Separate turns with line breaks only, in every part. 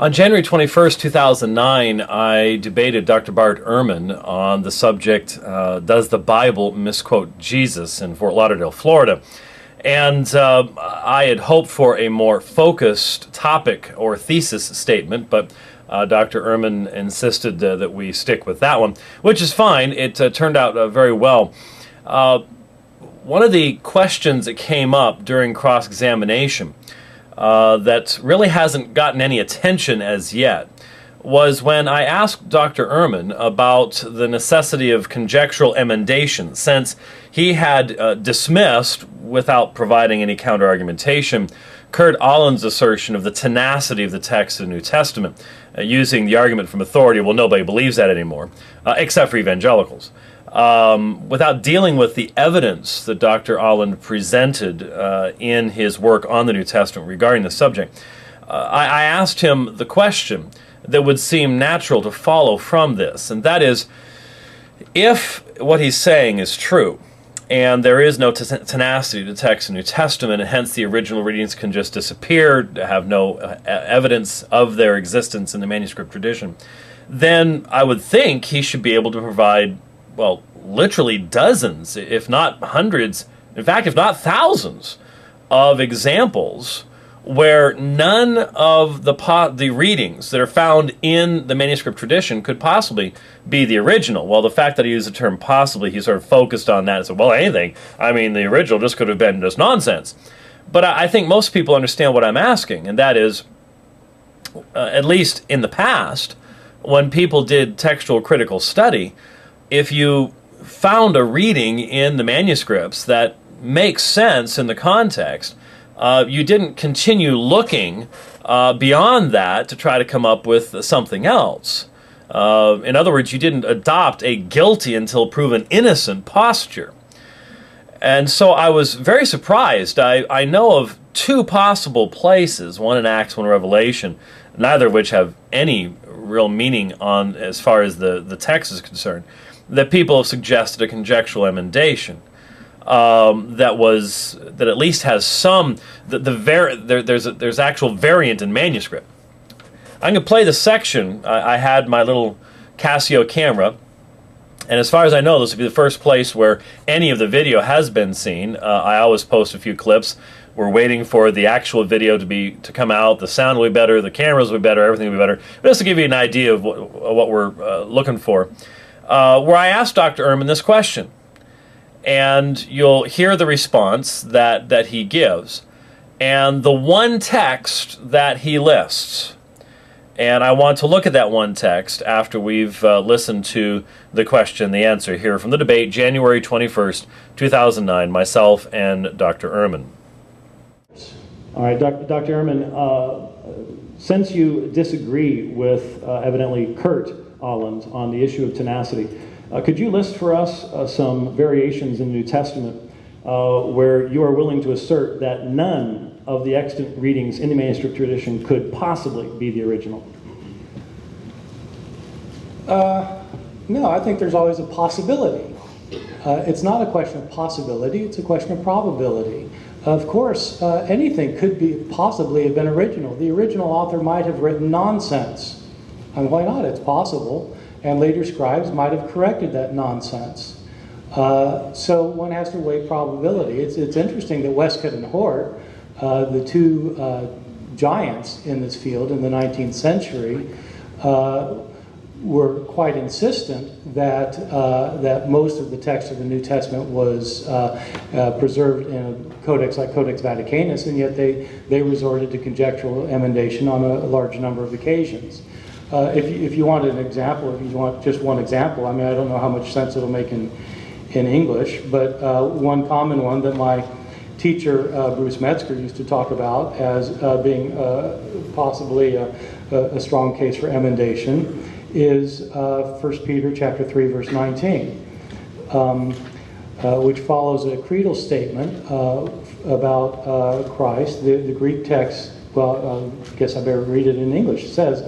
On January 21st, 2009, I debated Dr. Bart Ehrman on the subject, Does the Bible Misquote Jesus, in Fort Lauderdale, Florida. And I had hoped for a more focused topic or thesis statement, but Dr. Ehrman insisted that we stick with that one, which is fine. It turned out very well. One of the questions that came up during cross-examination that really hasn't gotten any attention as yet was when I asked Dr. Ehrman about the necessity of conjectural emendation, since he had dismissed, without providing any counter-argumentation, Kurt Ahlen's assertion of the tenacity of the text of the New Testament, using the argument from authority, well, nobody believes that anymore, except for evangelicals. Without dealing with the evidence that Dr. Ahlen presented in his work on the New Testament regarding the subject, I asked him the question that would seem natural to follow from this, and that is, if what he's saying is true, and there is no tenacity to the text of the New Testament, and hence the original readings can just disappear, have no evidence of their existence in the manuscript tradition, then I would think he should be able to provide, well, literally dozens, if not hundreds, in fact, if not thousands, of examples where none of the readings that are found in the manuscript tradition could possibly be the original. Well, the fact that he used the term possibly, he sort of focused on that and said, well, anything. I mean, the original just could have been just nonsense. But I think most people understand what I'm asking, and that is, at least in the past, when people did textual critical study, if you found a reading in the manuscripts that makes sense in the context, you didn't continue looking beyond that to try to come up with something else. In other words, you didn't adopt a guilty until proven innocent posture. And so I was very surprised. I know of two possible places, one in Acts, one in Revelation, neither of which have any real meaning on as far as the text is concerned, that people have suggested a conjectural emendation. That at least has some there's actual variant in manuscript. I'm going to play the section. I had my little Casio camera, and as far as I know, this will be the first place where any of the video has been seen. I always post a few clips. We're waiting for the actual video to come out. The sound will be better, the cameras will be better, everything will be better. But just to give you an idea of what we're looking for, where I asked Dr. Ehrman this question. And you'll hear the response that he gives, and the one text that he lists. And I want to look at that one text after we've listened to the question, the answer here from the debate, January 21st, 2009, myself and Dr. Ehrman.
All right, Dr. Ehrman, since you disagree with evidently Kurt Ahlen on the issue of tenacity, could you list for us some variations in the New Testament where you are willing to assert that none of the extant readings in the manuscript tradition could possibly be the original?
No, I think there's always a possibility. It's not a question of possibility, it's a question of probability. Of course, anything could possibly have been original. The original author might have written nonsense. And why not? It's possible. And later scribes might have corrected that nonsense. So one has to weigh probability. It's interesting that Westcott and Hort, the two giants in this field in the 19th century, were quite insistent that most of the text of the New Testament was preserved in a codex like Codex Vaticanus, and yet they resorted to conjectural emendation on a large number of occasions. If you want an example, if you want just one example, I mean, I don't know how much sense it'll make in English, but one common one that my teacher, Bruce Metzger, used to talk about as being possibly a strong case for emendation is 1 Peter chapter 3, verse 19, which follows a creedal statement about Christ. The Greek text, well, I guess I better read it in English. It says,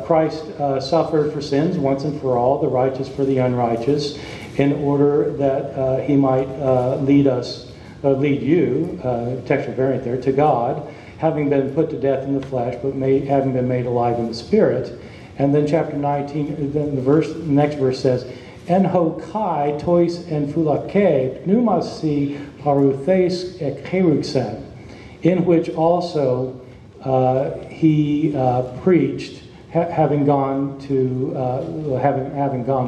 Christ suffered for sins once and for all, the righteous for the unrighteous, in order that he might lead you, textual variant there, to God, having been put to death in the flesh, but having been made alive in the spirit. And then chapter 19, then the next verse says, En ho kai tois en phulake pneumasi paruthes ekheruxen, in which also he preached, having gone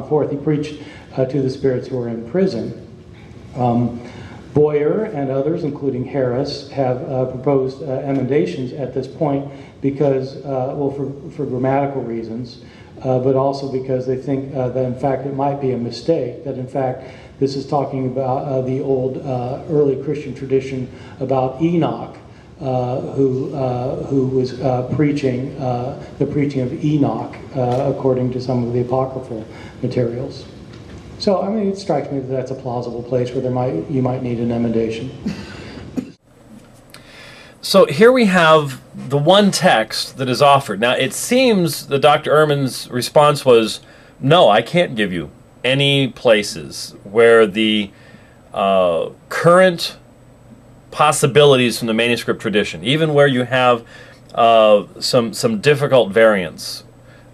forth, he preached to the spirits who were in prison. Boyer and others, including Harris, have proposed emendations at this point because, well, for grammatical reasons, but also because they think that in fact it might be a mistake, that in fact this is talking about the old early Christian tradition about Enoch, who was preaching the preaching of Enoch according to some of the apocryphal materials. So, I mean, it strikes me that that's a plausible place where you might need an emendation.
So here we have the one text that is offered. Now, it seems that Dr. Ehrman's response was, no, I can't give you any places where the current possibilities from the manuscript tradition, even where you have some difficult variants.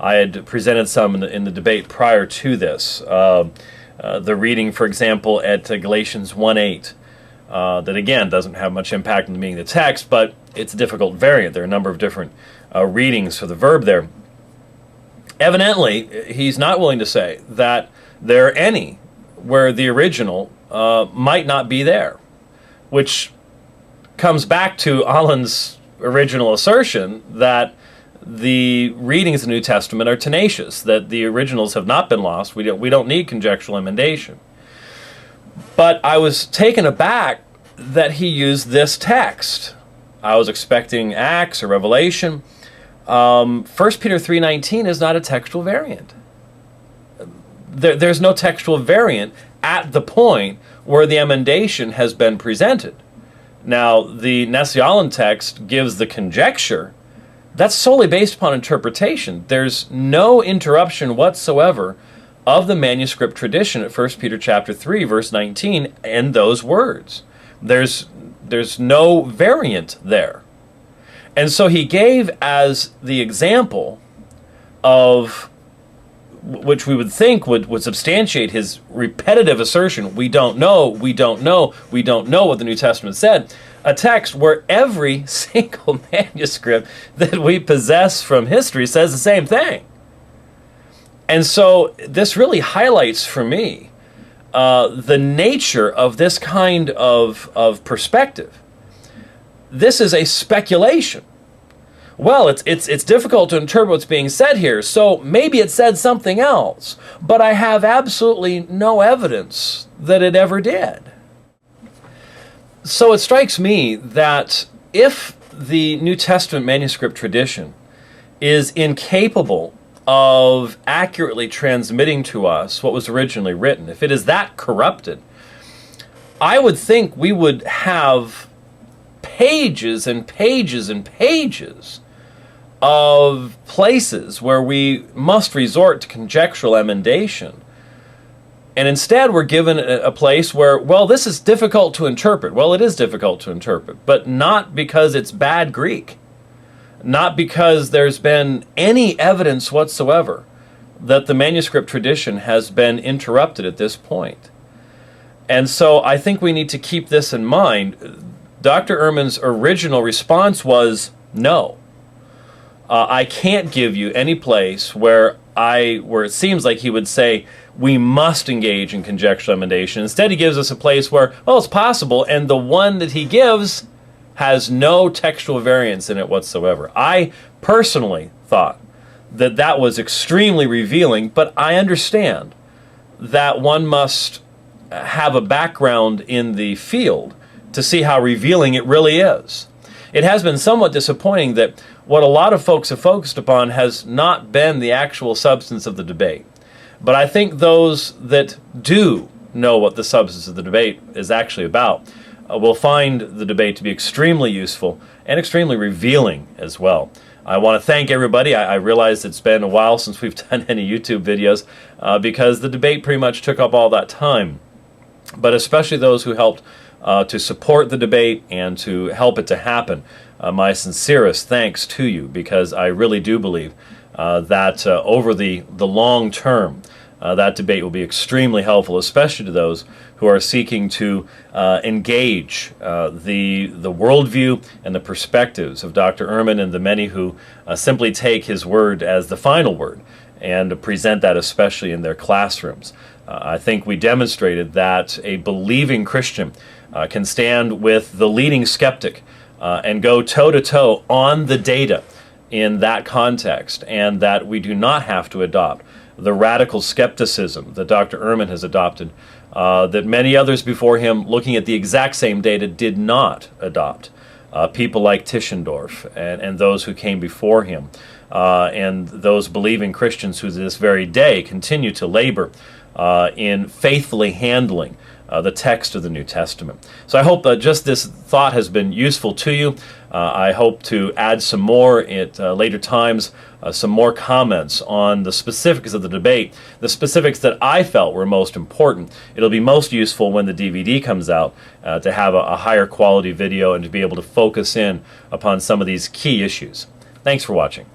I had presented some in the debate prior to this. The reading, for example, at Galatians 1:8, that again doesn't have much impact on the meaning of the text, but it's a difficult variant. There are a number of different readings for the verb there. Evidently, he's not willing to say that there are any where the original might not be there, which comes back to Allen's original assertion that the readings of the New Testament are tenacious, that the originals have not been lost. We don't need conjectural emendation. But I was taken aback that he used this text. I was expecting Acts or Revelation. 1 Peter 3:19 is not a textual variant. There's no textual variant at the point where the emendation has been presented. Now, the Nestle-Aland text gives the conjecture. That's solely based upon interpretation. There's no interruption whatsoever of the manuscript tradition at 1 Peter chapter 3, verse 19, in those words. There's no variant there. And so he gave as the example of, which we would think would substantiate his repetitive assertion, we don't know what the New Testament said, a text where every single manuscript that we possess from history says the same thing. And so this really highlights for me the nature of this kind of perspective. This is a speculation. Well, it's difficult to interpret what's being said here, so maybe it said something else, but I have absolutely no evidence that it ever did. So it strikes me that if the New Testament manuscript tradition is incapable of accurately transmitting to us what was originally written, if it is that corrupted, I would think we would have pages and pages and pages of places where we must resort to conjectural emendation. And instead we're given a place where, well, this is difficult to interpret. Well, it is difficult to interpret, but not because it's bad Greek. Not because there's been any evidence whatsoever that the manuscript tradition has been interrupted at this point. And so I think we need to keep this in mind. Dr. Ehrman's original response was, no. I can't give you any place where it seems like he would say, we must engage in conjectural emendation. Instead, he gives us a place where, well, it's possible, and the one that he gives has no textual variance in it whatsoever. I personally thought that that was extremely revealing, but I understand that one must have a background in the field to see how revealing it really is. It has been somewhat disappointing that what a lot of folks have focused upon has not been the actual substance of the debate. But I think those that do know what the substance of the debate is actually about will find the debate to be extremely useful and extremely revealing as well. I want to thank everybody. I realize it's been a while since we've done any YouTube videos because the debate pretty much took up all that time. But especially those who helped to support the debate and to help it to happen. My sincerest thanks to you, because I really do believe that over the long term, that debate will be extremely helpful, especially to those who are seeking to engage the worldview and the perspectives of Dr. Ehrman, and the many who simply take his word as the final word and present that especially in their classrooms. I think we demonstrated that a believing Christian can stand with the leading skeptic and go toe-to-toe on the data in that context, and that we do not have to adopt the radical skepticism that Dr. Ehrman has adopted, that many others before him, looking at the exact same data, did not adopt. People like Tischendorf and those who came before him, and those believing Christians who to this very day continue to labor in faithfully handling the text of the New Testament. So I hope just this thought has been useful to you. I hope to add some more at later times, some more comments on the specifics of the debate, the specifics that I felt were most important. It'll be most useful when the DVD comes out to have a higher quality video and to be able to focus in upon some of these key issues. Thanks for watching.